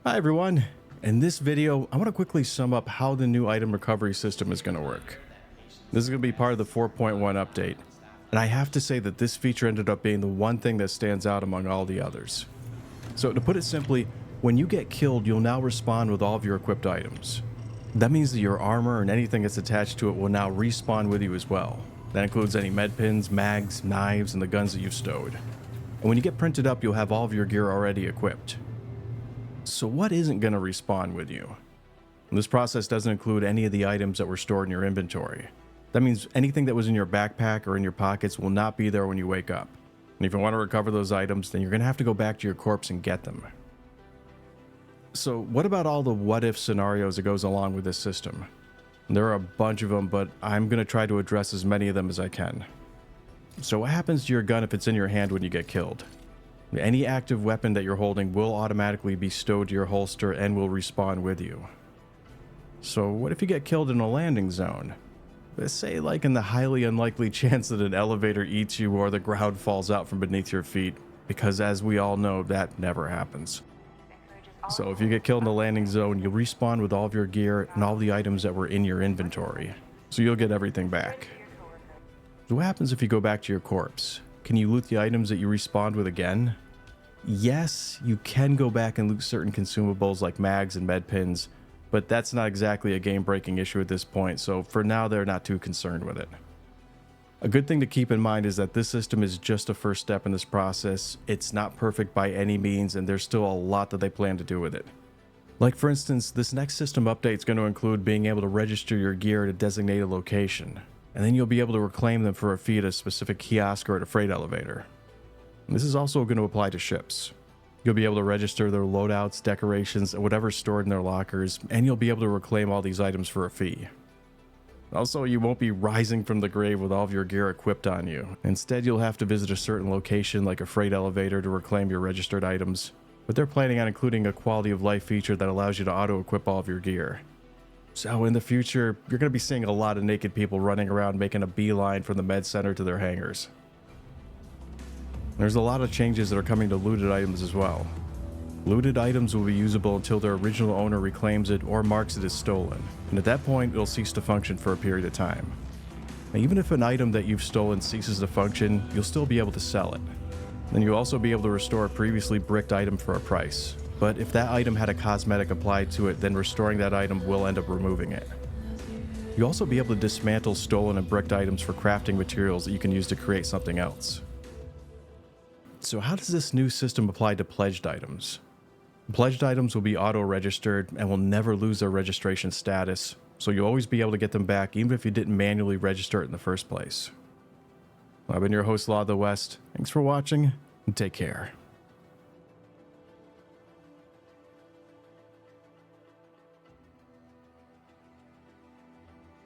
Hi everyone. In this video, I want to quickly sum up how the new item recovery system is going to work. This is going to be part of the 4.1 update, and I have to say that this feature ended up being the one thing that stands out among all the others. So to put it simply, when you get killed, you'll now respawn with all of your equipped items. That means that your armor and anything that's attached to it will now respawn with you as well. That includes any med pins, mags, knives, and the guns that you've stowed. And when you get printed up, you'll have all of your gear already equipped. So what isn't going to respawn with you? This process doesn't include any of the items that were stored in your inventory. That means anything that was in your backpack or in your pockets will not be there when you wake up. And if you want to recover those items, then you're going to have to go back to your corpse and get them. So what about all the what-if scenarios that goes along with this system? There are a bunch of them, but I'm going to try to address as many of them as I can. So what happens to your gun if it's in your hand when you get killed? Any active weapon that you're holding will automatically be stowed to your holster and will respawn with you. So what if you get killed in a landing zone? Let's say like in the highly unlikely chance that an elevator eats you or the ground falls out from beneath your feet, because as we all know, that never happens. So if you get killed in the landing zone, you'll respawn with all of your gear and all the items that were in your inventory. So you'll get everything back. So what happens if you go back to your corpse? Can you loot the items that you respawned with again? Yes, you can go back and loot certain consumables like mags and med pins, but that's not exactly a game-breaking issue at this point, so for now they're not too concerned with it. A good thing to keep in mind is that this system is just a first step in this process. It's not perfect by any means, and there's still a lot that they plan to do with it. Like for instance, this next system update is going to include being able to register your gear at a designated location, and then you'll be able to reclaim them for a fee at a specific kiosk or at a freight elevator. This is also going to apply to ships. You'll be able to register their loadouts, decorations, and whatever's stored in their lockers, and you'll be able to reclaim all these items for a fee. Also, you won't be rising from the grave with all of your gear equipped on you. Instead, you'll have to visit a certain location like a freight elevator to reclaim your registered items, but they're planning on including a quality of life feature that allows you to auto-equip all of your gear. So in the future, you're going to be seeing a lot of naked people running around making a beeline from the med center to their hangars. There's a lot of changes that are coming to looted items as well. Looted items will be usable until their original owner reclaims it or marks it as stolen, and at that point it'll cease to function for a period of time. Now, even if an item that you've stolen ceases to function, you'll still be able to sell it. Then you'll also be able to restore a previously bricked item for a price. But if that item had a cosmetic applied to it, then restoring that item will end up removing it. You'll also be able to dismantle stolen and bricked items for crafting materials that you can use to create something else. So how does this new system apply to pledged items? Pledged items will be auto-registered and will never lose their registration status, so you'll always be able to get them back even if you didn't manually register it in the first place. I've been your host, Law of the West. Thanks for watching, and take care.